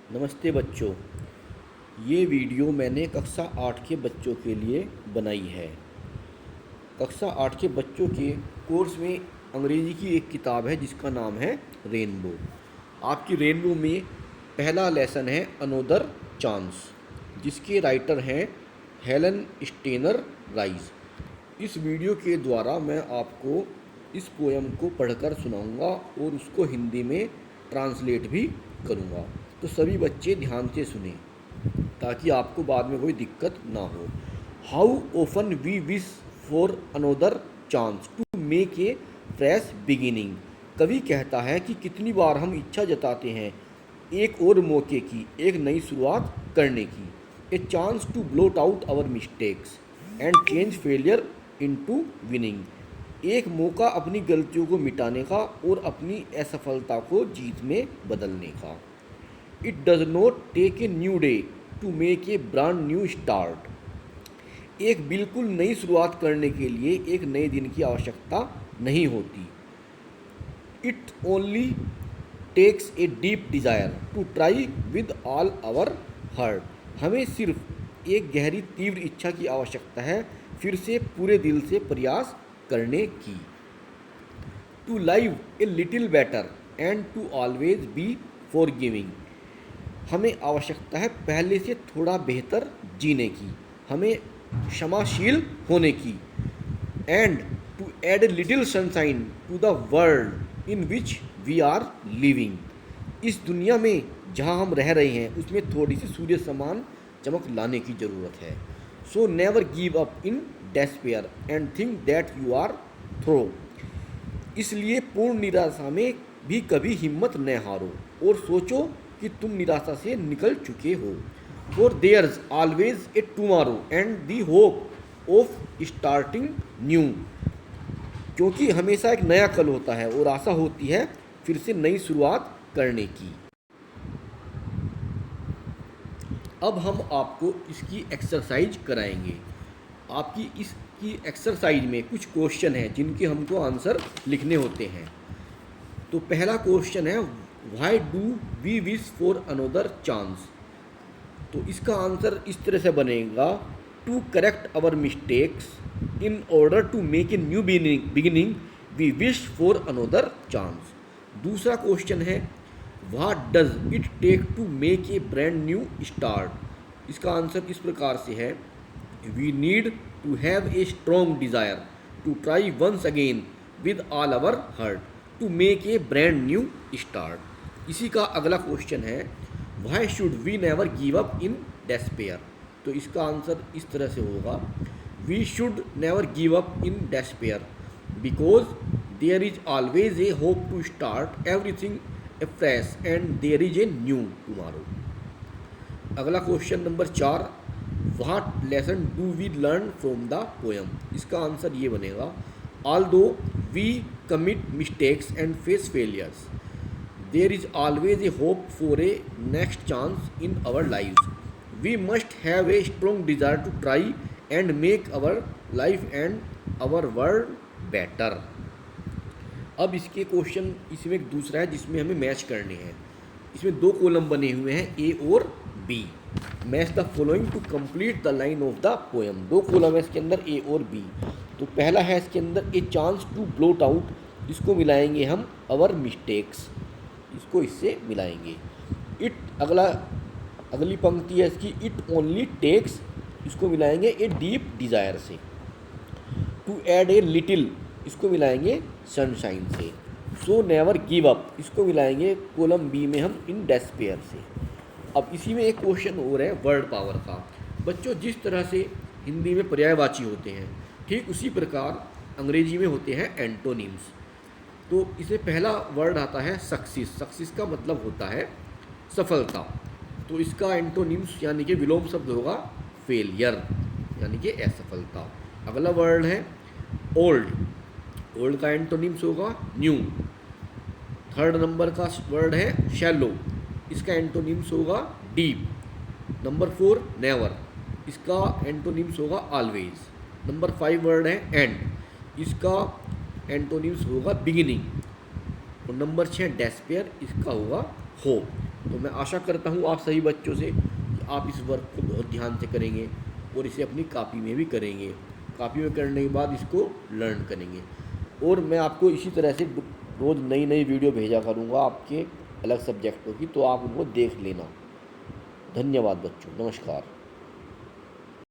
नमस्ते बच्चों। ये वीडियो मैंने कक्षा 8 के बच्चों के लिए बनाई है। कक्षा 8 के बच्चों के कोर्स में अंग्रेजी की एक किताब है जिसका नाम है रेनबो। आपकी रेनबो में पहला लेसन है अनोदर चांस, जिसके राइटर हैं हेलन स्टेनर राइस। इस वीडियो के द्वारा मैं आपको इस पोयम को पढ़कर सुनाऊंगा और उसको हिंदी में ट्रांसलेट भी करूंगा। तो सभी बच्चे ध्यान से सुने ताकि आपको बाद में कोई दिक्कत ना हो। How often we wish for another chance to make a fresh beginning. कवि कहता है कि कितनी बार हम इच्छा जताते हैं एक और मौके की, एक नई शुरुआत करने की। A chance to blot out our mistakes and change failure into winning. एक मौका अपनी गलतियों को मिटाने का और अपनी असफलता को जीत में बदलने का। It does not take a new day to make a brand new start. एक बिल्कुल नई शुरुआत करने के लिए एक नए दिन की आवश्यकता नहीं होती। It only takes a deep desire to try with all our heart. हमें सिर्फ एक गहरी तीव्र इच्छा की आवश्यकता है फिर से पूरे दिल से प्रयास करने की। To live a little better and to always be forgiving. हमें आवश्यकता है पहले से थोड़ा बेहतर जीने की, हमें क्षमाशील होने की। And to add a little sunshine to the world in which we are living. इस दुनिया में जहाँ हम रह रहे हैं उसमें थोड़ी सी सूर्य समान चमक लाने की ज़रूरत है। So never give up in despair and think that you are through. इसलिए पूर्ण निराशा में भी कभी हिम्मत न हारो और सोचो कि तुम निराशा से निकल चुके हो। For there's always a tomorrow and the hope of starting new. क्योंकि हमेशा एक नया कल होता है और आशा होती है फिर से नई शुरुआत करने की। अब हम आपको इसकी एक्सरसाइज कराएंगे। आपकी इसकी एक्सरसाइज में कुछ क्वेश्चन हैं जिनके हमको आंसर लिखने होते हैं। तो पहला क्वेश्चन है why do we wish for another chance. तो इसका आंसर इस तरह से बनेगा to correct our mistakes in order to make a new beginning we wish for another chance. दूसरा क्वेश्चन है what does it take to make a brand new start. इसका answer इस प्रकार से है we need to have a strong desire to try once again with all our heart to make a brand new start. इसी का अगला question है why should we never give up in despair. तो इसका आंसर इस तरह से होगा we should never give up in despair because there is always a hope to start everything a fresh and there is a new tomorrow. अगला question number 4 what lesson do we learn from the poem. इसका answer ये बनेगा although we commit mistakes and face failures there is always a hope for a next chance in our lives. We must have a strong desire to try and make our life and our world better. अब इसके question इसमें एक दूसरा है जिसमें हमें match करने हैं। इसमें दो कॉलम बने हुए हैं ए और B. Match the following to complete the line of the poem. दो कॉलम है इसके अंदर ए और बी। तो पहला है इसके अंदर a chance to blot out, इसको मिलाएंगे हम अवर मिस्टेक्स, इसको इससे मिलाएंगे। इट अगली पंक्ति है इसकी इट ओनली टेक्स, इसको मिलाएंगे ए डीप डिज़ायर से। टू ऐड ए लिटिल, इसको मिलाएंगे सनशाइन से। सो नेवर गिव अप, इसको मिलाएंगे कॉलम बी में हम इन डेस्पेयर से। अब इसी में एक क्वेश्चन और है वर्ड पावर का। बच्चों जिस तरह से हिंदी में पर्यायवाची होते हैं ठीक उसी प्रकार अंग्रेजी में होते हैं एंटोनिम्स। तो इसमें पहला वर्ड आता है सक्सीस। सक्सीस का मतलब होता है सफलता। तो इसका एंटोनिम्स यानी कि विलोम शब्द होगा फेलियर यानी कि असफलता। अगला वर्ड है ओल्ड। ओल्ड का एंटोनिम्स होगा न्यू। थर्ड नंबर का वर्ड है शैलो, इसका एंटोनिम्स होगा डीप। नंबर 4 नेवर, इसका एंटोनिम्स होगा ऑलवेज। नंबर 5 वर्ड है एंड, इसका एंटोनिम्स होगा बिगिनिंग। और नंबर 6 डेस्पेयर, इसका होगा होप। तो मैं आशा करता हूँ आप सभी बच्चों से कि आप इस वर्क को बहुत ध्यान से करेंगे और इसे अपनी कापी में भी करेंगे। कापी में करने के बाद इसको लर्न करेंगे। और मैं आपको इसी तरह से रोज़ नई नई वीडियो भेजा करूँगा आपके अलग सब्जेक्टों की, तो आप उनको देख लेना। धन्यवाद बच्चों, नमस्कार।